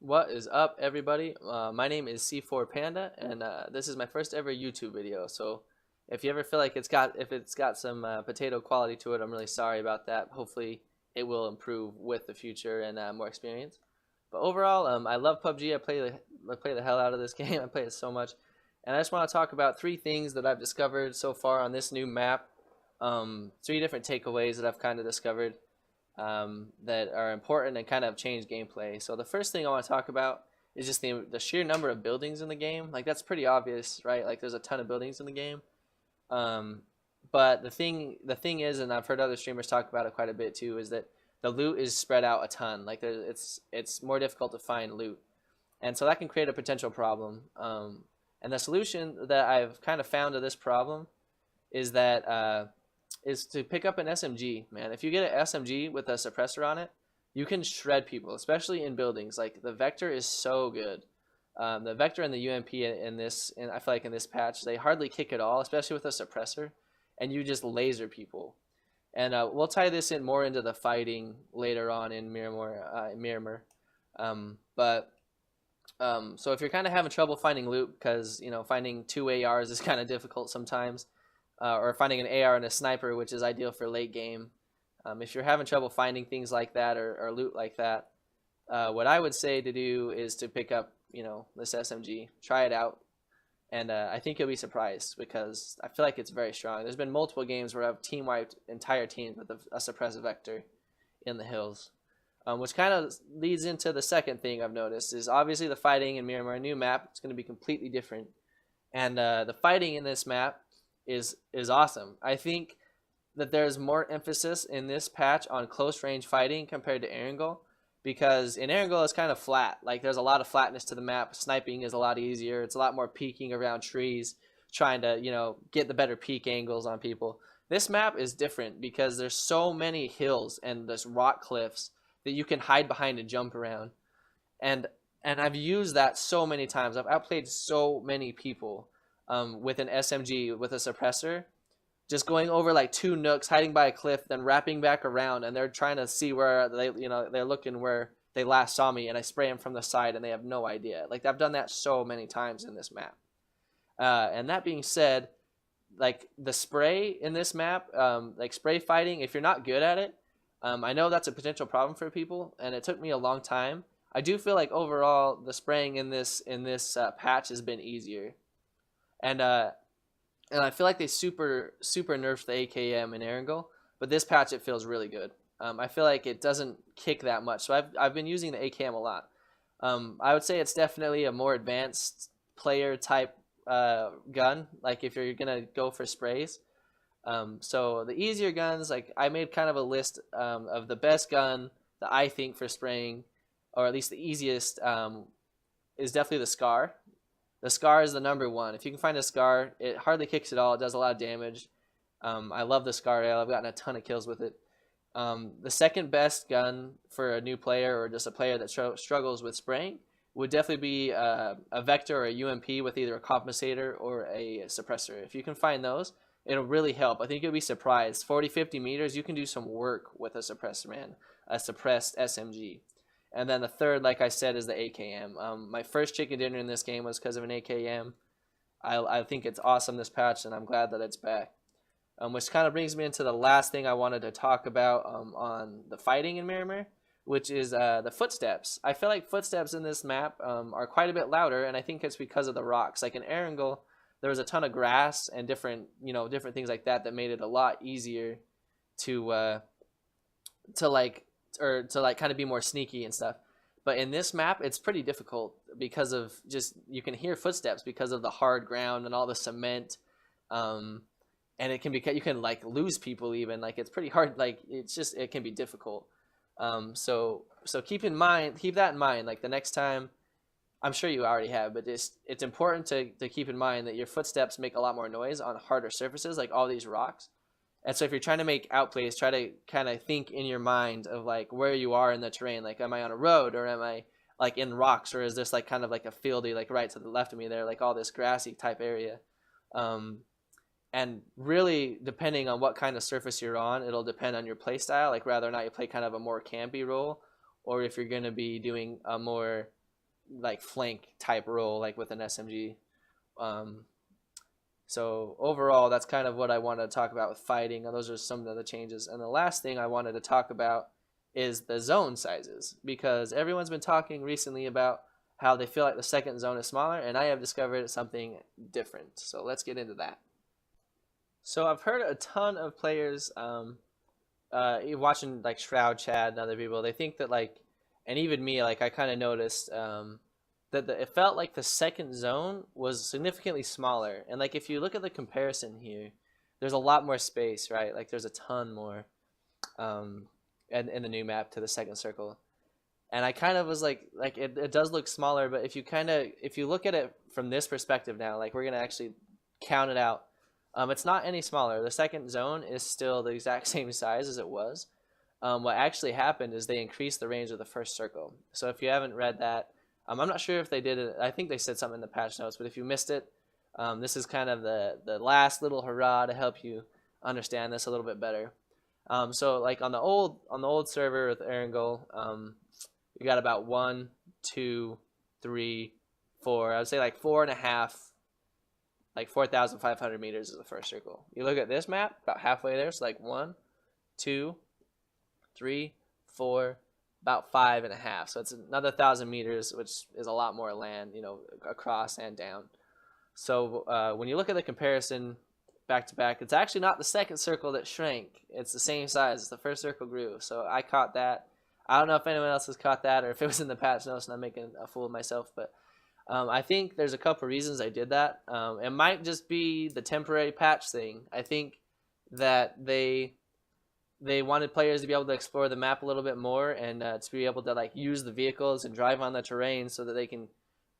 What is up, everybody? My name is C4-Panda, and this is my first ever YouTube video. So, if you ever feel like if it's got some potato quality to it, I'm really sorry about that. Hopefully, it will improve with the future and more experience. But overall, I love PUBG. I play the hell out of this game. I play it so much, and I just want to talk about three things that I've discovered so far on this new map. Three different takeaways that I've kind of discovered that are important and kind of change gameplay. So the first thing I want to talk about is just the sheer number of buildings in the game. Like that's pretty obvious, right? Like there's a ton of buildings in the game. Um, but the thing is, and I've heard other streamers talk about it quite a bit too, is that the loot is spread out a ton. Like it's more difficult to find loot, and so that can create a potential problem. And the solution that I've kind of found to this problem is that is to pick up an SMG, man. If you get an SMG with a suppressor on it, you can shred people, especially in buildings. Like the Vector is so good. The Vector and the UMP in this, and I feel like in this patch, they hardly kick at all, especially with a suppressor, and you just laser people. And we'll tie this in more into the fighting later on in Miramar. But so if you're kind of having trouble finding loot because finding two ARs is kind of difficult sometimes, or finding an AR and a sniper, which is ideal for late game. If you're having trouble finding things like that or loot like that, what I would say to do is to pick up, this SMG, try it out, and I think you'll be surprised because I feel like it's very strong. There's been multiple games where I've team wiped entire teams with a suppressive Vector in the hills, which kind of leads into the second thing I've noticed is obviously the fighting in Miramar, new map. It's going to be completely different, and the fighting in this map is awesome. I think that there's more emphasis in this patch on close range fighting compared to Erangel, because in Erangel it's kind of flat. Like there's a lot of flatness to the map. Sniping is a lot easier. It's a lot more peeking around trees, trying to get the better peek angles on people. This map is different because there's so many hills and there's rock cliffs that you can hide behind and jump around. And I've used that so many times. I've outplayed so many people with an SMG with a suppressor, just going over like two nooks, hiding by a cliff, then wrapping back around, and they're trying to see where they're looking where they last saw me, and I spray them from the side, and they have no idea. Like I've done that so many times in this map. And that being said, like the spray in this map, like spray fighting, if you're not good at it, I know that's a potential problem for people, and it took me a long time. I do feel like overall the spraying in this patch has been easier. And I feel like they super nerfed the AKM in Erangel, but this patch it feels really good. I feel like it doesn't kick that much, so I've been using the AKM a lot. I would say it's definitely a more advanced player type gun. Like if you're gonna go for sprays, so the easier guns, like I made kind of a list of the best gun that I think for spraying, or at least the easiest, is definitely the Scar. The Scar is the number one. If you can find a Scar, it hardly kicks at all. It does a lot of damage. I love the Scar rail. I've gotten a ton of kills with it. The second best gun for a new player or just a player that struggles with spraying would definitely be a Vector or a UMP with either a compensator or a suppressor. If you can find those, it'll really help. I think you'll be surprised. 40-50 meters, you can do some work with a suppressor, man. A suppressed SMG. And then the third, like I said, is the AKM. My first chicken dinner in this game was because of an AKM. I think it's awesome this patch, and I'm glad that it's back. Which kind of brings me into the last thing I wanted to talk about on the fighting in Miramar, which is the footsteps. I feel like footsteps in this map are quite a bit louder, and I think it's because of the rocks. Like in Erangel, there was a ton of grass and different things like that that made it a lot easier to kind of be more sneaky and stuff. But in this map, it's pretty difficult because of just you can hear footsteps because of the hard ground and all the cement, and it can be you can like lose people even. Like it's pretty hard. Like it can be difficult. So keep that in mind. Like the next time, I'm sure you already have, but it's important to keep in mind that your footsteps make a lot more noise on harder surfaces like all these rocks. And so if you're trying to make outplays, try to kind of think in your mind of like where you are in the terrain. Like, am I on a road or am I like in rocks, or is this like kind of like a fieldy, like right to the left of me there, like all this grassy type area? And really, depending on what kind of surface you're on, it'll depend on your play style. Like whether or not you play kind of a more campy role, or if you're going to be doing a more like flank type role like with an SMG. Um, so overall, that's kind of what I wanted to talk about with fighting. And those are some of the changes. And the last thing I wanted to talk about is the zone sizes, because everyone's been talking recently about how they feel like the second zone is smaller, and I have discovered something different. So let's get into that. So I've heard a ton of players watching like Shroud, Chad, and other people. They think that like, and even me, like I kind of noticed that it felt like the second zone was significantly smaller. And like if you look at the comparison here, there's a lot more space, right? Like there's a ton more in the new map to the second circle. And I kind of was like it does look smaller, but if you look at it from this perspective now, like we're gonna actually count it out. It's not any smaller. The second zone is still the exact same size as it was. What actually happened is they increased the range of the first circle. So if you haven't read that, I'm not sure if they did it. I think they said something in the patch notes, but if you missed it, this is kind of the last little hurrah to help you understand this a little bit better. So like on the old server with Erangel, we got about 1, 2, 3, 4. I would say like 4.5, like 4,500 meters is the first circle. You look at this map, about halfway there. So like 1, 2, 3, 4, about 5.5. So it's another 1,000 meters, which is a lot more land, you know, across and down. So when you look at the comparison back to back, it's actually not the second circle that shrank. It's the same size as the first circle grew. So I caught that. I don't know if anyone else has caught that or if it was in the patch notes and I'm making a fool of myself, but I think there's a couple reasons I did that. It might just be the temporary patch thing. I think that they wanted players to be able to explore the map a little bit more and to be able to like use the vehicles and drive on the terrain so that they can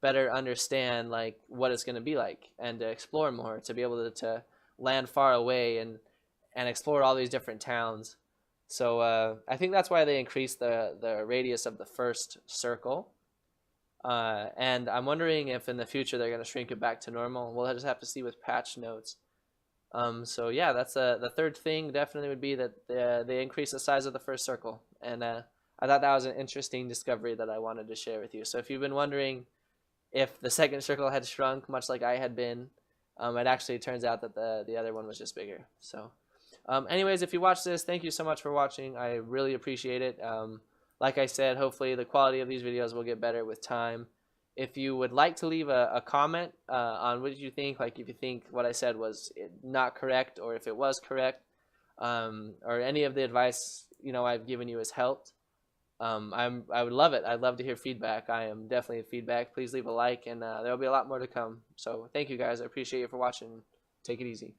better understand like what it's going to be like and to explore more, to be able to land far away and explore all these different towns. So I think that's why they increased the radius of the first circle. And I'm wondering if in the future they're going to shrink it back to normal. We'll just have to see with patch notes. So yeah, that's the third thing definitely would be that they increased the size of the first circle. And I thought that was an interesting discovery that I wanted to share with you. So if you've been wondering if the second circle had shrunk much like I had been, it actually turns out that the other one was just bigger. So anyways, if you watch this, thank you so much for watching. I really appreciate it. Like I said, hopefully the quality of these videos will get better with time. If you would like to leave a comment on what you think, like if you think what I said was not correct or if it was correct, or any of the advice I've given you has helped, I would love it. I'd love to hear feedback. I am definitely feedback. Please leave a like, and there will be a lot more to come. So thank you guys. I appreciate you for watching. Take it easy.